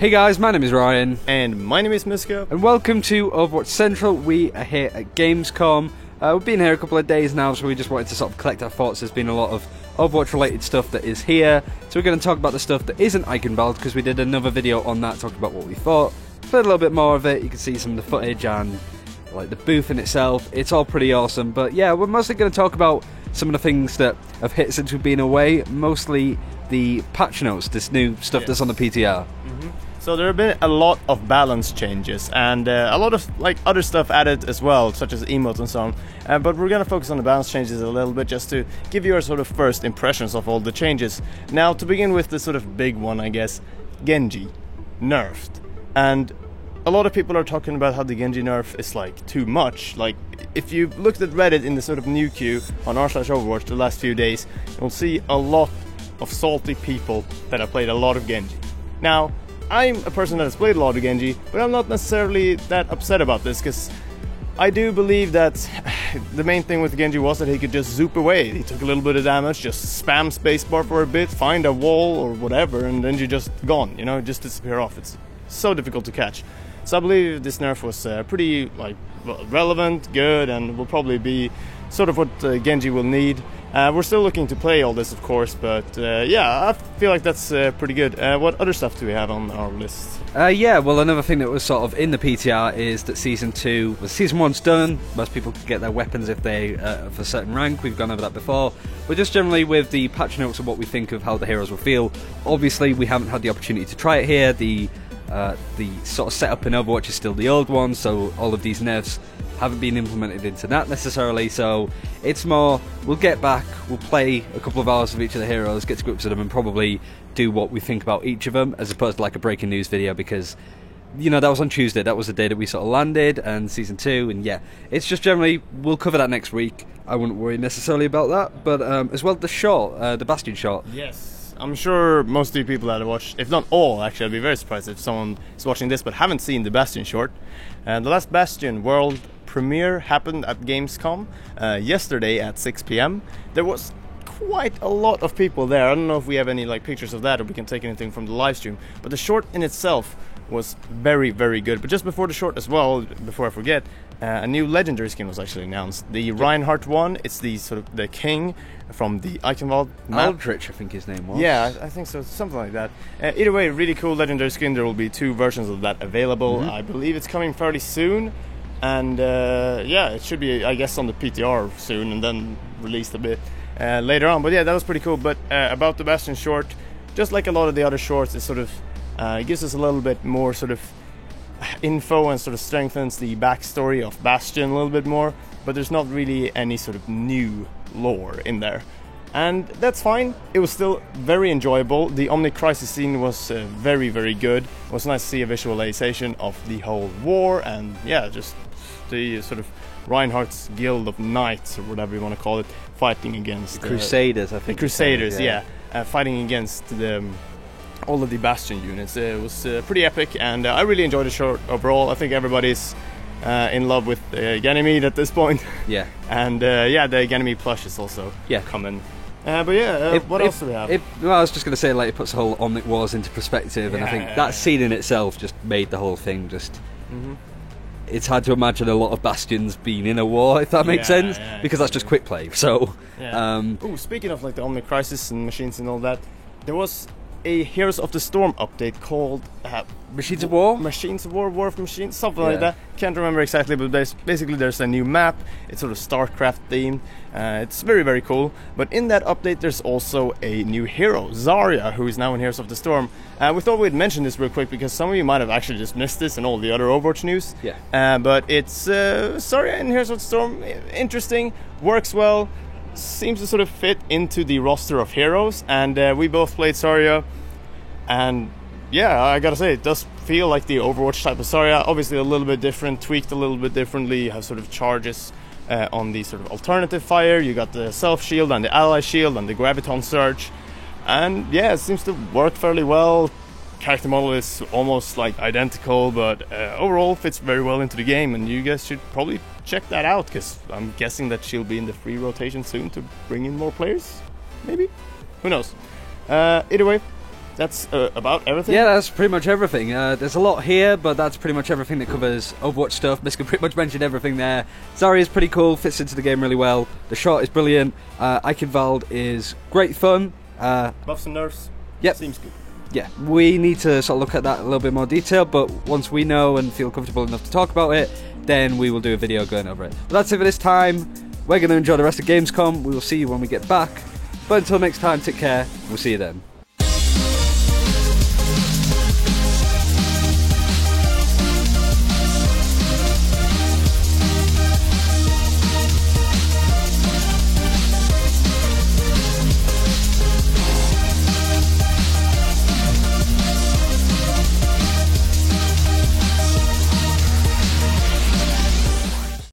Hey guys, my name is Ryan. And my name is Miska. And welcome to Overwatch Central. We are here at Gamescom. We've been here a couple of days now, so we just wanted to sort of collect our thoughts. There's been a lot of Overwatch related stuff that is here. So we're going to talk about the stuff that isn't Eichenwald, because we did another video on that talking about what we thought. Played a little bit more of it. You can see some of the footage and like the booth in itself. It's all pretty awesome. But yeah, we're mostly going to talk about some of the things that have hit since we've been away. Mostly the patch notes, this new stuff that's on the PTR. So there have been a lot of balance changes and a lot of other stuff added as well, such as emotes and so on. But we're gonna focus on the balance changes a little bit just to give you our sort of first impressions of all the changes. Now, to begin with, the sort of big one, I guess, Genji nerfed, and a lot of people are talking about how the Genji nerf is too much. Like, if you've looked at Reddit in the sort of new queue on r/Overwatch the last few days, you'll see a lot of salty people that have played a lot of Genji. Now, I'm a person that has played a lot of Genji, but I'm not necessarily that upset about this, because I do believe that the main thing with Genji was that he could just zoop away. He took a little bit of damage, just spam spacebar for a bit, find a wall or whatever, and then you're just gone, you know, just disappear off. It's so difficult to catch. So I believe this nerf was pretty relevant, good, and will probably be sort of what Genji will need. We're still looking to play all this, of course, but yeah, I feel like that's pretty good. What other stuff do we have on our list? Yeah, well, another thing that was sort of in the PTR is that Season 1's done. Most people can get their weapons if they of a certain rank. We've gone over that before. But just generally with the patch notes and what we think of how the heroes will feel. Obviously, we haven't had the opportunity to try it here. The sort of setup in Overwatch is still the old one, so all of these nerfs haven't been implemented into that necessarily, so it's more, we'll get back, we'll play a couple of hours of each of the heroes, get to grips with them, and probably do what we think about each of them, as opposed to like a breaking news video, because, you know, that was on Tuesday, that was the day that we sort of landed, and Season 2, and yeah, it's just generally, we'll cover that next week. I wouldn't worry necessarily about that, but as well, the short, the Bastion short. Yes. I'm sure most of the people that have watched, if not all, actually, I'd be very surprised if someone is watching this but haven't seen the Bastion short. The last Bastion world premiere happened at Gamescom yesterday at 6 p.m. There was quite a lot of people there. I don't know if we have any pictures of that, or we can take anything from the live stream, but the short in itself was very, very good. But just before the short as well, before I forget, a new legendary skin was actually announced. The Reinhardt one, it's the sort of the king from the Eichenwald map. Aldrich, I think his name was. Yeah, I think so, something like that. Either way, really cool legendary skin. There will be 2 versions of that available. I believe it's coming fairly soon. And yeah, it should be, I guess, on the PTR soon, and then released a bit later on. But yeah, that was pretty cool. But about the Bastion short, just like a lot of the other shorts, it sort of it gives us a little bit more sort of info and sort of strengthens the backstory of Bastion a little bit more. But there's not really any sort of new lore in there. And that's fine. It was still very enjoyable. The Omni Crisis scene was very, very good. It was nice to see a visualization of the whole war, and yeah, just the sort of Reinhardt's Guild of Knights, or whatever you want to call it, fighting against the Crusaders, I think. The Crusaders, yeah. Fighting against all of the Bastion units. It was pretty epic, and I really enjoyed the short overall. I think everybody's in love with Ganymede at this point. Yeah. And yeah, the Ganymede plush is also coming. But yeah, what else do we have? Well, I was just going to say, it puts the whole Omnic Wars into perspective, and I think that scene in itself just made the whole thing just... It's hard to imagine a lot of Bastions being in a war, if that makes sense, because that's just quick play, so... speaking of the Omnic Crisis and machines and all that, there was a Heroes of the Storm update called Machines of War? Machines of War, War of Machines, something like that. Can't remember exactly, but there's a new map. It's sort of StarCraft themed. It's very, very cool. But in that update, there's also a new hero, Zarya, who is now in Heroes of the Storm. We thought we'd mention this real quick because some of you might have actually just missed this and all the other Overwatch news. Yeah. But it's Zarya in Heroes of the Storm. Interesting, works well. Seems to sort of fit into the roster of heroes, and we both played Zarya, and yeah, I gotta say, it does feel like the Overwatch type of Zarya. Obviously a little bit different, tweaked a little bit differently. You have sort of charges on the sort of alternative fire. You got the self shield and the ally shield and the graviton surge, and yeah, it seems to work fairly well. Character model is almost identical, but overall fits very well into the game, and you guys should probably check that out, because I'm guessing that she'll be in the free rotation soon to bring in more players, maybe? Who knows? Either way, that's about everything? Yeah, that's pretty much everything. There's a lot here, but that's pretty much everything that covers Overwatch stuff. Miska pretty much mentioned everything there. Zarya is pretty cool, fits into the game really well. The shot is brilliant. Eichenwald is great fun. Buffs and nerfs? Yep. Seems good. Yeah, we need to sort of look at that in a little bit more detail, but once we know and feel comfortable enough to talk about it, then we will do a video going over it. But that's it for this time. We're going to enjoy the rest of Gamescom. We will see you when we get back. But until next time, take care. We'll see you then.